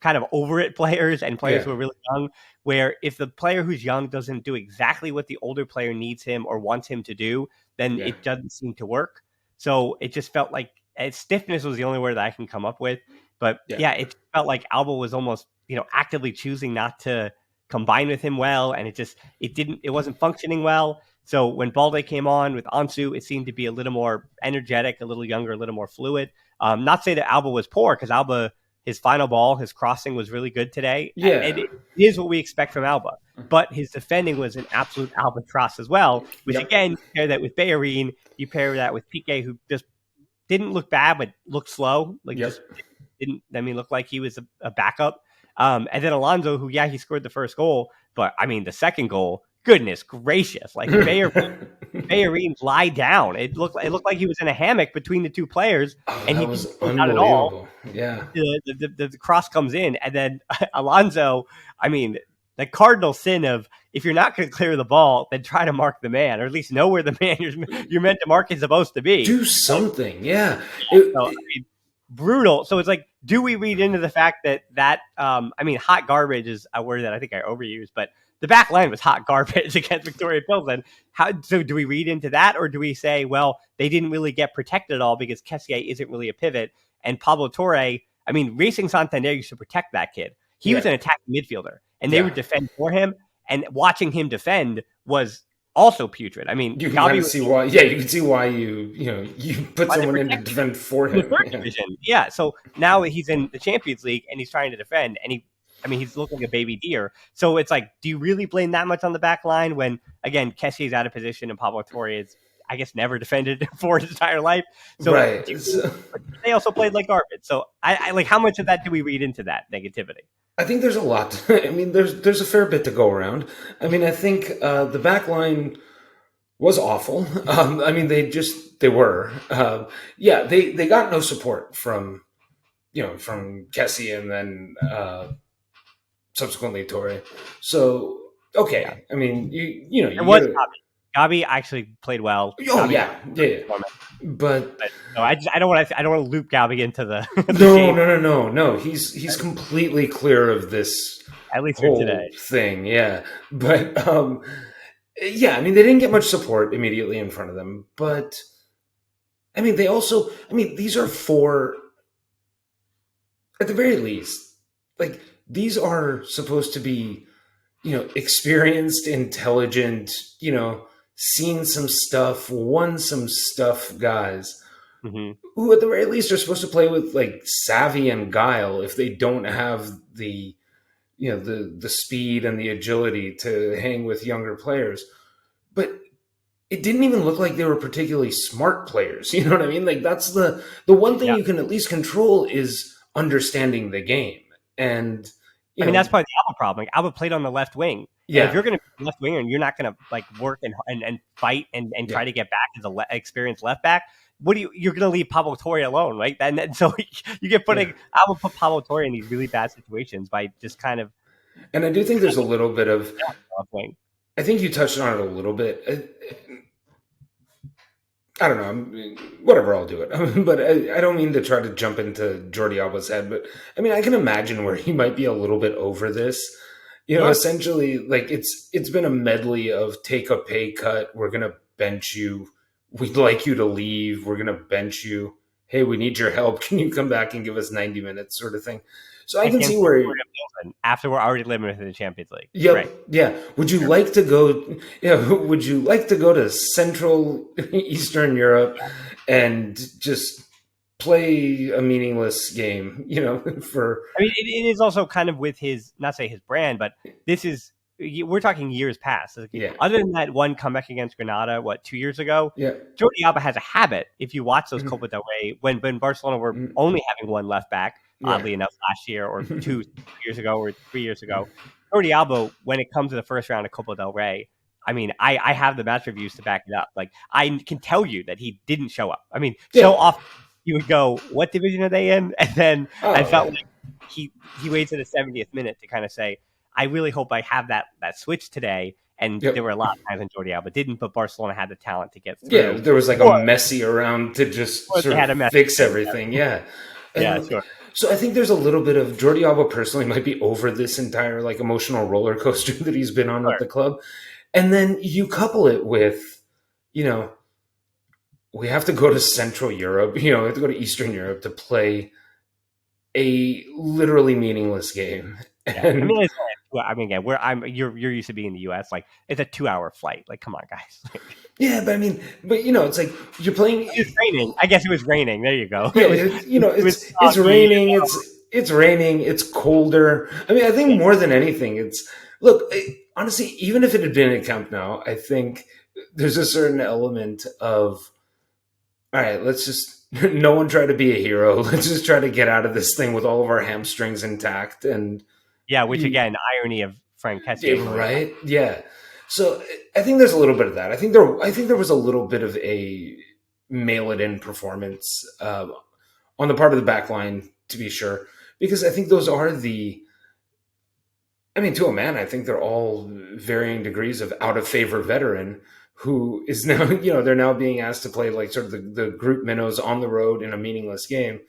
kind of over it players and players who are really young, where if the player who's young doesn't do exactly what the older player needs him or wants him to do, then it doesn't seem to work. So it just felt like stiffness was the only word that I can come up with. But it felt like Alba was almost, actively choosing not to combine with him well. And it wasn't functioning well. So when Balde came on with Ansu, it seemed to be a little more energetic, a little younger, a little more fluid. Not to say that Alba was poor because Alba, his final ball, his crossing was really good today. Yeah. And it is what we expect from Alba. But his defending was an absolute albatross as well, which again, you pair that with Bellerin, you pair that with Piqué, who just didn't look bad, but looked slow. Just didn't, look like he was a backup. And then Alonso, who, he scored the first goal, but the second goal, goodness gracious, Bellerin lied down. It looked like he was in a hammock between the two players, and he was not at all. Yeah, the cross comes in, and then Alonso. The cardinal sin of if you're not going to clear the ball, then try to mark the man, or at least know where the man you're meant to mark is supposed to be. Do something, Brutal. So it's like, do we read into the fact that hot garbage is a word that I think I overuse, but the back line was hot garbage against Viktoria Plzen. So do we read into that, or do we say, well, they didn't really get protected at all because Kessié isn't really a pivot, and Pablo Torre, Racing Santander used to protect that kid. He was an attacking midfielder, and they would defend for him, and watching him defend was also putrid. You can kind of see why. Yeah, you can see why you put someone in to defend for him. Yeah. So now he's in the Champions League and he's trying to defend, and he's looking like a baby deer. So it's like, do you really blame that much on the back line when, again, Kessie's out of position and Pablo Torre is, I guess, never defended for his entire life. So right. They also played like garbage. So I like, how much of that do we read into that negativity? I think there's a lot. There's a fair bit to go around. I think the back line was awful. They were. They got no support from Kessie and then subsequently Torre. So, okay. It was Gabi actually played well. Oh, yeah. But no, I don't want to loop Gabi into the No. He's completely clear of this at least whole today thing. Yeah. But they didn't get much support immediately in front of them, but they also these are four, at the very least, these are supposed to be, experienced, intelligent, seen some stuff, won some stuff guys who at the very least are supposed to play with savvy and guile if they don't have the the speed and the agility to hang with younger players. But it didn't even look like they were particularly smart players. You know what I mean? Like that's the one thing you can at least control is understanding the game. And that's part of the Alba problem. Like, Alba played on the left wing. Yeah. And if you're going to be left winger and you're not going to like work and fight and try to get back as an experienced left back, you're going to leave Pablo Torre alone, right? And so you get putting Alba put Pablo Torre in these really bad situations by just kind of. And I do think there's a little bit of. I think you touched on it a little bit. I don't know. Whatever, I'll do it. But I don't mean to try to jump into Jordi Alba's head. But I mean, I can imagine where he might be a little bit over this. Essentially, like it's been a medley of take a pay cut. We're gonna bench you. We'd like you to leave. We're gonna bench you. Hey, we need your help. Can you come back and give us 90 minutes, sort of thing. So I can see where after we're already limited to the Champions League. Yeah, right. Yeah. Would you like to go? Would you like to go to Central Eastern Europe and just play a meaningless game? It is also kind of with his, not say his brand, but we're talking years past. Other than that one comeback against Granada, 2 years ago? Yeah. Jordi Alba has a habit. If you watch those Copa del Rey, when Barcelona were only having one left back. Oddly enough, last year or 2 years ago or 3 years ago, Jordi Alba, when it comes to the first round of Copa del Rey, I have the match reviews to back it up. Like, I can tell you that he didn't show up. So often he would go, "What division are they in?" And then I felt like he waited to the 70th minute to kind of say, "I really hope I have that switch today." And there were a lot of times when Jordi Alba didn't, but Barcelona had the talent to get through. Yeah, there was like a Messi around to just sort of fix everything. Yeah. Sure. So I think there's a little bit of Jordi Alba personally might be over this entire like emotional roller coaster that he's been on with the club. And then you couple it with, we have to go to Central Europe, we have to go to Eastern Europe to play a literally meaningless game. And, again, you're used to being in the US. Like, it's a 2-hour flight. Like, come on, guys. Yeah, but it's like you're playing. It's raining. I guess it was raining. There you go. Yeah, it's raining. It's raining. It's colder. I think more than anything, honestly, even if it had been at Camp Nou, I think there's a certain element of, all right, let's just no one try to be a hero. Let's just try to get out of this thing with all of our hamstrings intact. And yeah, which again, irony of Frank Kessie. Right? Yeah. So I think there's a little bit of that. I think there was a little bit of a mail-it-in performance on the part of the back line, to be sure, because I think those are to a man, I think they're all varying degrees of out-of-favor veteran who is now, they're now being asked to play like sort of the group minnows on the road in a meaningless game.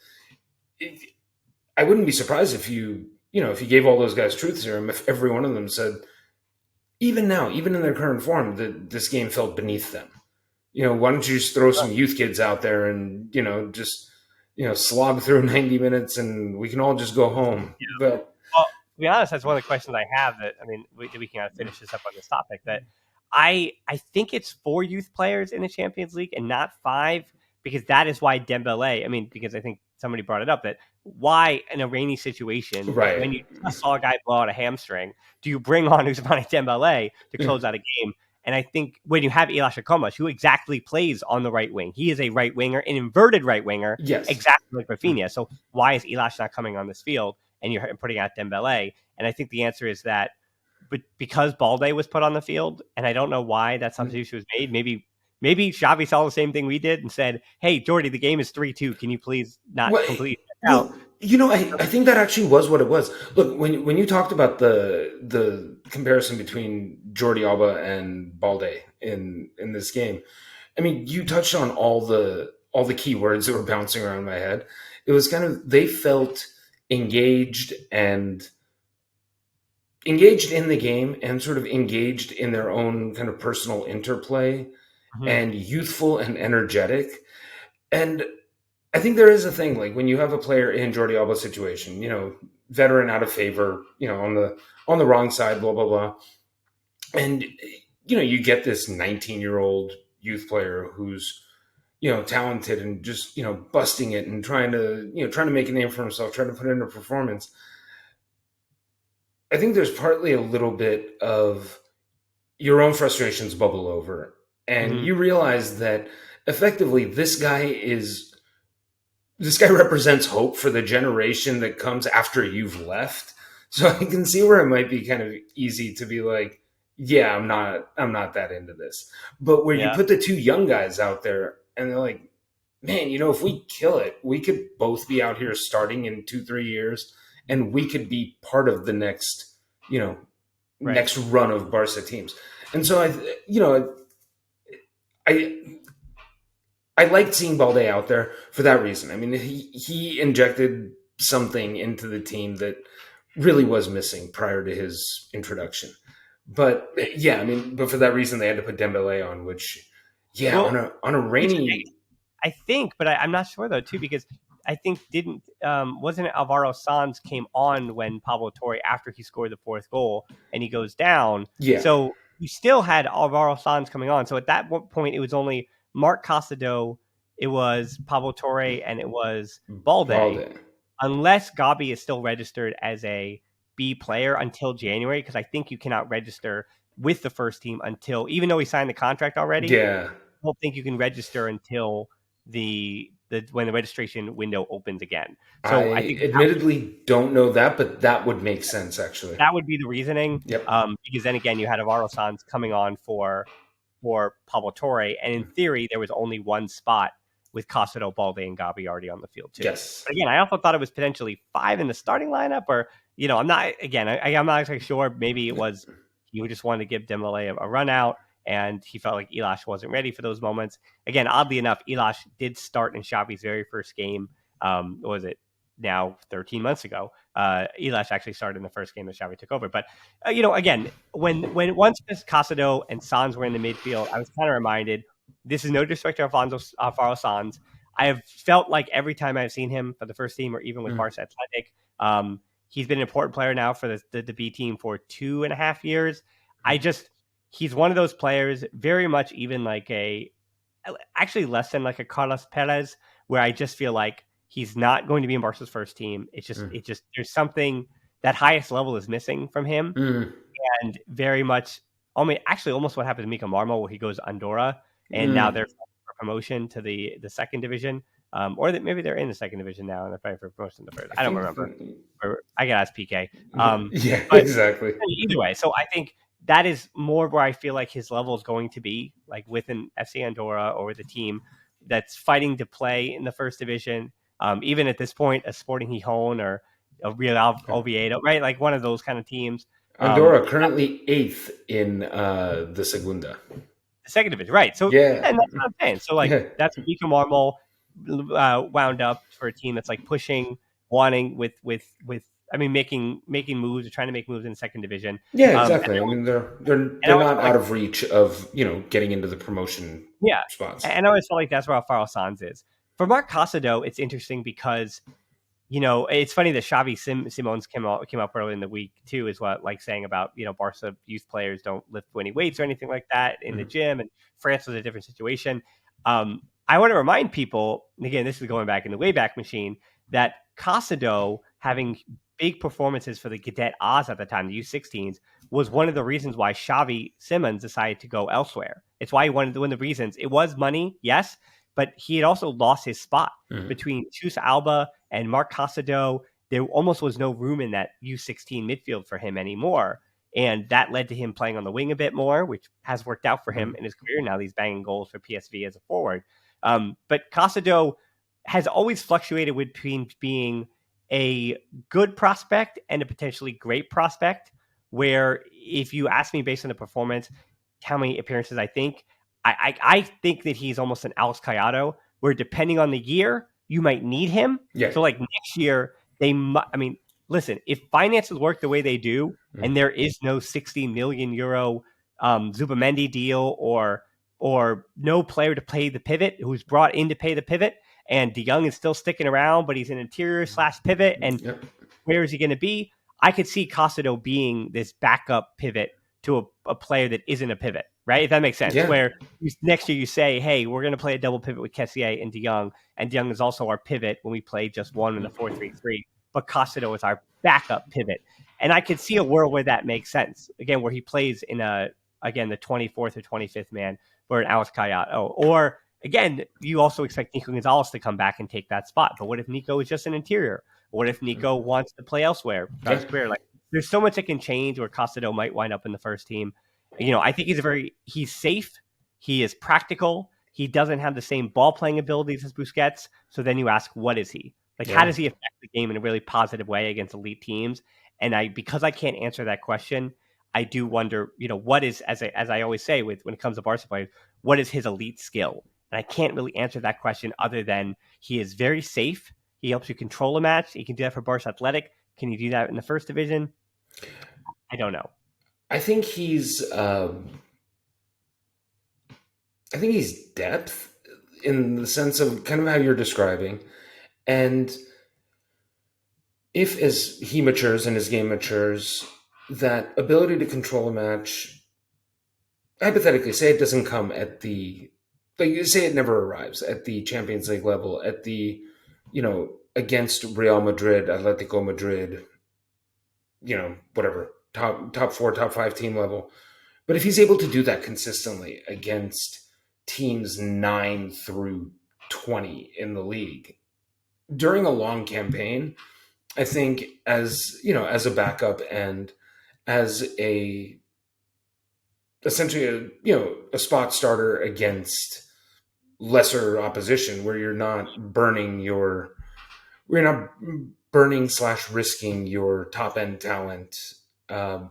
I wouldn't be surprised if you gave all those guys truth serum, if every one of them said, even now, even in their current form, this game felt beneath them. Why don't you just throw some youth kids out there and, slog through 90 minutes and we can all just go home. Yeah. But to be honest, that's one of the questions I have that, we can kind of finish this up on this topic, that I think it's 4 youth players in the Champions League and not 5, because that is why Dembele, because I think somebody brought it up, that why in a rainy situation, right, when you saw a guy blow out a hamstring, do you bring on Ousmane Dembele to close out a game? And I think when you have Ilash Akomas, who exactly plays on the right wing, he is a right winger, an inverted right winger, yes, exactly like Rafinha. So why is Ilash not coming on this field and you're putting out Dembele? And I think the answer is that, but because Balde was put on the field, and I don't know why that substitution was made. Maybe Xavi saw the same thing we did and said, "Hey, Jordi, the game is 3-2. Can you please not complete it out?" I think that actually was what it was. Look, when you talked about the comparison between Jordi Alba and Balde in this game, you touched on all the key words that were bouncing around my head. It was kind of, they felt engaged in the game and sort of engaged in their own kind of personal interplay, and youthful and energetic. And I think there is a thing, like when you have a player in Jordi Alba's situation, veteran out of favor, on the wrong side, blah, blah, blah. And, you get this 19-year-old youth player who's, talented and just, busting it and trying to make a name for himself, trying to put in a performance. I think there's partly a little bit of your own frustrations bubble over, and Mm-hmm. you realize that effectively this guy represents hope for the generation that comes after you've left. So I can see where it might be kind of easy to be like, yeah, I'm not that into this. But where you Yeah. put the two young guys out there and they're like, man, if we kill it, we could both be out here starting in 2-3 years, and we could be part of the next, Right. next run of Barca teams. And so I liked seeing Balde out there for that reason. I mean, he injected something into the team that really was missing prior to his introduction. But yeah, I mean, but for that reason, they had to put Dembele on, which, yeah, Well, on a rainy. I think, but I'm not sure though too, because I think wasn't it Alvaro Sanz came on when Pablo Torre after he scored the fourth goal and he goes down. Yeah. So you still had Alvaro Sanz coming on. So at that point, it was only Marc Casado, it was Pablo Torre, and it was Balde. Unless Gabi is still registered as a B player until January, because I think you cannot register with the first team until, even though he signed the contract already. Yeah. I don't think you can register until when the registration window opens again. So I think admittedly don't know that, but that would make sense actually. That would be the reasoning. Yep. Because then again, you had Alvaro Sanz coming on for Pablo Torre, and in theory, there was only one spot with Casado, Balde, and Gabi already on the field too. Yes. But again, I also thought it was potentially 5 in the starting lineup, or I'm not exactly sure. Maybe it was you just wanted to give Dembele a run out, and he felt like Ilaix wasn't ready for those moments. Again, oddly enough, Ilaix did start in Xavi's very first game. What was it now 13 months ago? Ilaix actually started in the first game that Xavi took over. But, again, when once Casado and Sanz were in the midfield, I was kind of reminded, this is no disrespect to Alvaro Sanz. I have felt like every time I've seen him for the first team or even with Barça Athletic, he's been an important player now for the B team for 2.5 years. He's one of those players, very much even like actually less than like a Carlos Perez, where I just feel like he's not going to be in Barca's first team. It's just there's something, that highest level is missing from him. And very much, almost what happened to Mika Marmo, where he goes to Andorra, and now they're for promotion to the second division. Or that maybe they're in the second division now and they're fighting for promotion to the first. I don't remember. I gotta ask PK. Yeah, exactly. Either way, so I think that is more where I feel like his level is going to be, like with an FC Andorra or with a team that's fighting to play in the first division. Even at this point, a Sporting Gijón or a Real Oviedo, right? Like one of those kind of teams. Andorra currently 8th in the Segunda. The second division, right? So yeah, and that's what I'm saying. So that's Mika Marmo wound up for a team that's like pushing, wanting making moves or trying to make moves in the second division. Yeah, exactly. I mean, they're not out of reach of getting into the promotion spots. And I always felt like that's where Alvaro Sanz is. For Marc Casado, it's interesting because it's funny that Xavi Simons came up early in the week too, is what saying about Barca youth players don't lift any weights or anything like that in the gym, and France was a different situation. I want to remind people, and again, this is going back in the Wayback Machine, that Casado having big performances for the Cadet Oz at the time, the U16s, was one of the reasons why Xavi Simons decided to go elsewhere. It's why he wanted to win the reasons. It was money, yes, but he had also lost his spot between Chus Alba and Marc Casado. There almost was no room in that U16 midfield for him anymore. And that led to him playing on the wing a bit more, which has worked out for him in his career. Now he's banging goals for PSV as a forward. But Casado has always fluctuated between being a good prospect and a potentially great prospect, where if you ask me based on the performance, how many appearances I think that he's almost an Alex Callado, where depending on the year, you might need him. Yeah. So next year, listen, if finances work the way they do, and there is no 60 million euro Zubamendi deal or no player to play the pivot who's brought in to pay the pivot, and De Jong is still sticking around, but he's an interior / pivot, and where is he going to be? I could see Casado being this backup pivot to a player that isn't a pivot, right? If that makes sense. Yeah. Where next year you say, hey, we're going to play a double pivot with Kessié and De Jong is also our pivot when we play just one in the 4-3-3, but Casado is our backup pivot. And I could see a world where that makes sense. Again, where he plays in the 24th or 25th man for an Alex Cayato. Or again, you also expect Nico Gonzalez to come back and take that spot. But what if Nico is just an interior? What if Nico wants to play elsewhere throughout his career? Like, there's so much that can change where Castado might wind up in the first team. I think he's safe. He is practical. He doesn't have the same ball playing abilities as Busquets. So then you ask, what is he? Like, how does he affect the game in a really positive way against elite teams? And because I can't answer that question, I do wonder, what is, as I always say, when it comes to Barca players, what is his elite skill? And I can't really answer that question other than he is very safe. He helps you control a match. He can do that for Barca Athletic. Can you do that in the first division? I don't know. I think he's depth in the sense of kind of how you're describing. And if as he matures and his game matures, that ability to control a match, hypothetically, say it doesn't come at say it never arrives at the Champions League level, at the, against Real Madrid, Atletico Madrid, whatever, top 4, top 5 team level. But if he's able to do that consistently against teams 9 through 20 in the league during a long campaign, I think as a backup and as essentially a spot starter against lesser opposition where you're not burning/risking your top end talent. I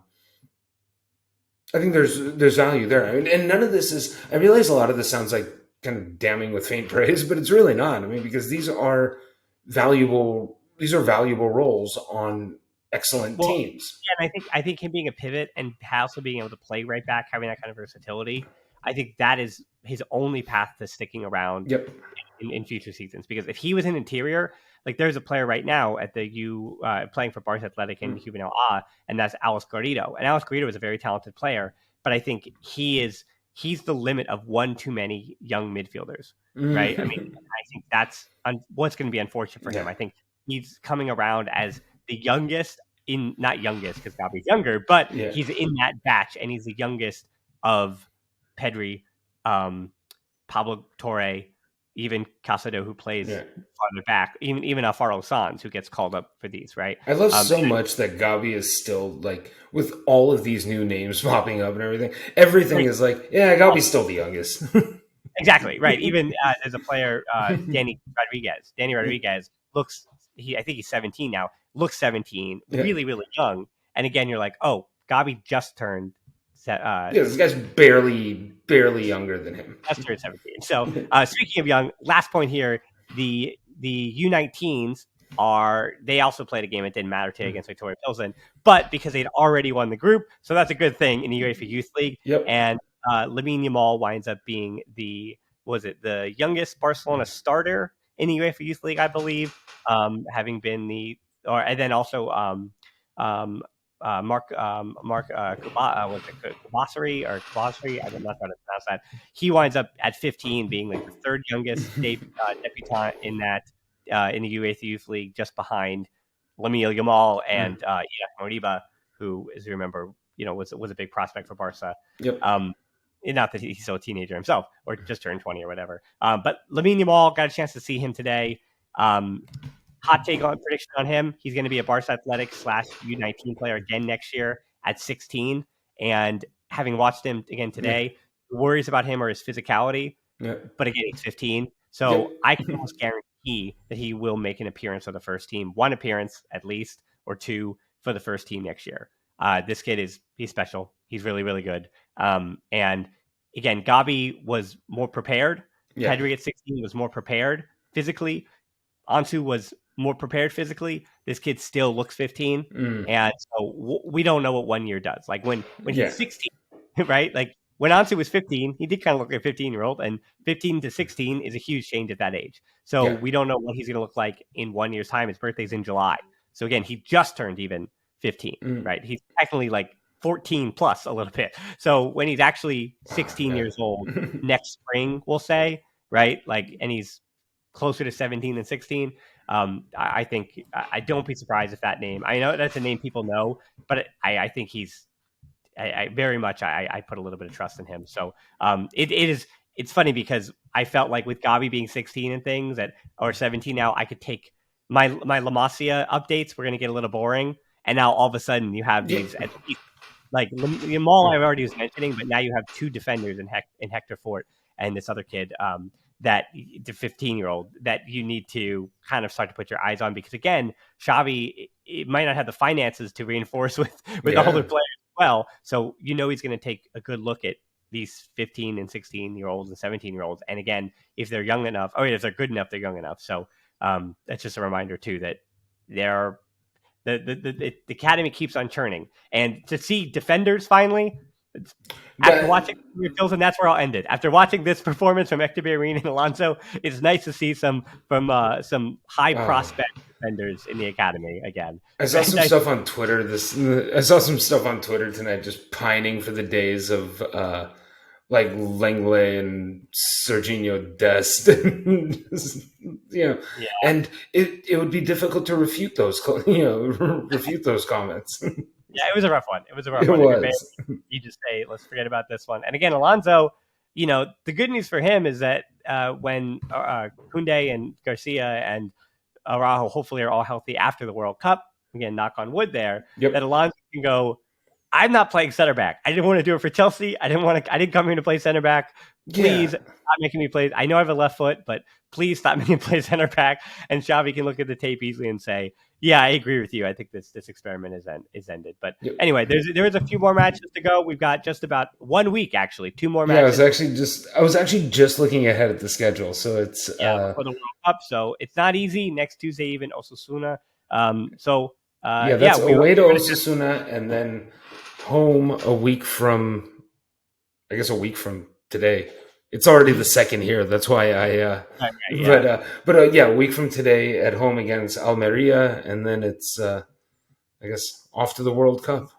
think there's value there. I mean, and none of this is, I realize a lot of this sounds like kind of damning with faint praise, but it's really not. I mean, because these are valuable roles on excellent teams. Yeah, and I think him being a pivot and also being able to play right back, having that kind of versatility, I think that is his only path to sticking around in future seasons. Because if he was an interior, like there's a player right now at the playing for Barça Athletic and Juvenil A, and that's Alex Garrido. And Alex Garrido is a very talented player, but I think he's the limit of one too many young midfielders, right? I mean, I think that's what's going to be unfortunate for him. I think he's coming around as the youngest not youngest because Gabi's younger, but he's in that batch, and he's the youngest of Pedri, Pablo Torre, even Casado, who plays farther back, even Alfaro Sanz, who gets called up for these, right? I love so much that Gabi is still, like, with all of these new names popping up and everything is like, Gabi's still the youngest. Exactly, right. Even as a player, Danny Rodriguez looks, I think he's 17 now, looks 17, really, really young. And again, you're like, oh, Gabi just turned this guy's barely younger than him. Just turned 17. So speaking of young, last point here, the U19s they also played a game. It didn't matter today against Viktoria Plzen, but because they'd already won the group, so that's a good thing in the UEFA Youth League. And Lamine Yamal winds up being the youngest Barcelona starter in the UEFA Youth League, I believe, having been and then also Mark Kubasari, I'm not trying to pronounce that. He winds up at 15 being like the third youngest debutant in that in the UEFA Youth League, just behind Lamine Yamal and Irak Moriba, who, as you remember, was a big prospect for Barca. Not that he's still a teenager himself or just turned 20 or whatever. But Lamine Yamal, got a chance to see him today. Hot take on prediction on him. He's going to be a Barca Athletic / U19 player again next year at 16. And having watched him again today, worries about him are his physicality. But again, he's 15. So I can almost guarantee that he will make an appearance for the first team. One appearance at least, or two for the first team next year. This kid he's special. He's really, really good. And again, Gabi was more prepared. Pedri at 16 was more prepared physically. Ansu was more prepared physically. This kid still looks 15. And so we don't know what 1 year does. Like when he's 16, right? Like when Ansu was 15, he did kind of look like a 15-year-old, and 15 to 16 is a huge change at that age. So we don't know what he's going to look like in 1 year's time. His birthday's in July. So again, he just turned even 15, right? He's technically like 14 plus a little bit. So when he's actually 16 years old next spring, we'll say, right? Like, and he's closer to 17 than 16. I think I don't be surprised if that name. I know that's a name people know, but I think he's. I very much I put a little bit of trust in him. So it is. It's funny because I felt like with Gavi being 16 and things or 17 now, I could take my La Masia updates. We're going to get a little boring, and now all of a sudden you have these at least, like Yamal I already was mentioning, but now you have two defenders in Hector Fort and this other kid that the 15-year-old that you need to kind of start to put your eyes on, because again, Xavi it might not have the finances to reinforce with older players as well. So he's going to take a good look at these 15 and 16-year-olds and 17-year-olds. And again, if they're young enough, if they're good enough, they're young enough. So that's just a reminder too that they're the academy keeps on churning, and to see defenders finally. After watching Plzen, that's where I'll end it. After watching this performance from Hector Bellerin and Alonso, it's nice to see some high prospect defenders in the academy again. I saw some stuff on Twitter. I saw some stuff on Twitter tonight, just pining for the days of like Lenglet and Serginho Dest. And it would be difficult to refute those comments. Yeah, it was a rough one. You just say, let's forget about this one. And again, Alonso, the good news for him is that when Koundé and Garcia and Araujo hopefully are all healthy after the World Cup, again, knock on wood there, that Alonso can go, I'm not playing center back. I didn't want to do it for Chelsea. I didn't come here to play center back. Please stop making me play. I know I have a left foot, but please stop making me play center back. And Xavi can look at the tape easily and say, yeah, I agree with you. I think this experiment is ended. But anyway, there is a few more matches to go. We've got just about 1 week, actually. 2 more matches. I was actually just looking ahead at the schedule. So it's for the World Cup. So it's not easy. Next Tuesday, even Osasuna. That's away to Osasuna, and then home a week from today. It's already the second here. That's why a week from today at home against Almeria, and then it's off to the World Cup.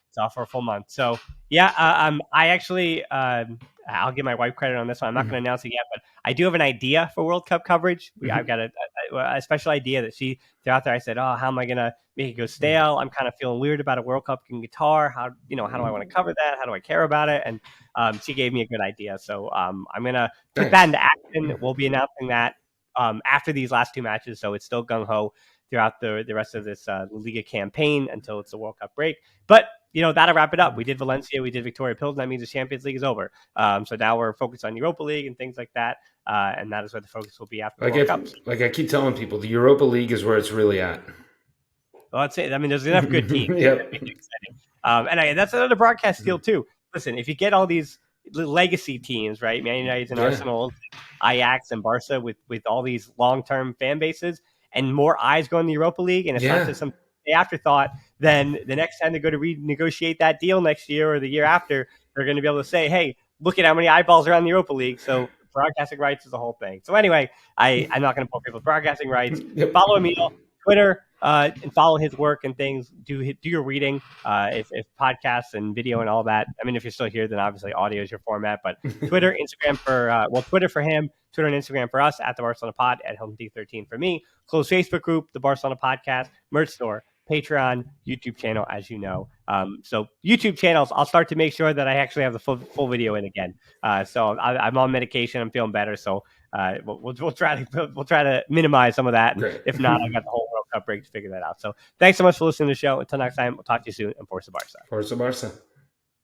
It's off for a full month. So I actually I'll give my wife credit on this one. I'm not going to announce it yet, but I do have an idea for World Cup coverage. I've got a special idea that she threw out there. I said, how am I going to make it go stale? I'm kind of feeling weird about a World Cup in Qatar. How do I want to cover that? How do I care about it? And she gave me a good idea. So I'm going to put that into action. We'll be announcing that after these last 2 matches. So it's still gung-ho throughout the rest of this Liga campaign until it's a World Cup break. But that'll wrap it up. We did Valencia, we did Viktoria Plzen. That means the Champions League is over. So now we're focused on Europa League and things like that. And that is where the focus will be after the World Cup. Like I keep telling people, the Europa League is where it's really at. Well, that's it. I mean, there's enough good teams. And that's another broadcast deal too. Listen, if you get all these legacy teams, right? Man United and Arsenal, Ajax and Barca with all these long-term fan bases and more eyes going to the Europa League, and it's not just some afterthought, then the next time they go to renegotiate that deal next year or the year after, they're going to be able to say, hey, look at how many eyeballs are on the Europa League. So broadcasting rights is the whole thing. So anyway, I'm not going to put people's broadcasting rights. Follow Emile, Twitter, and follow his work and things. Do your reading, if podcasts and video and all that. I mean, if you're still here, then obviously audio is your format. But Twitter, Instagram Twitter for him, Twitter and Instagram for us at the Barcelona Pod, at Hilton D13 for me. Closed Facebook group, the Barcelona Podcast, merch store, Patreon, YouTube channel, as you know. So YouTube channels, I'll start to make sure that I actually have the full video in again. So I'm on medication. I'm feeling better. So we'll try to minimize some of that. And if not, I've got the whole World Cup break to figure that out. So thanks so much for listening to the show. Until next time, we'll talk to you soon. And Forza Barça. Forza Barça.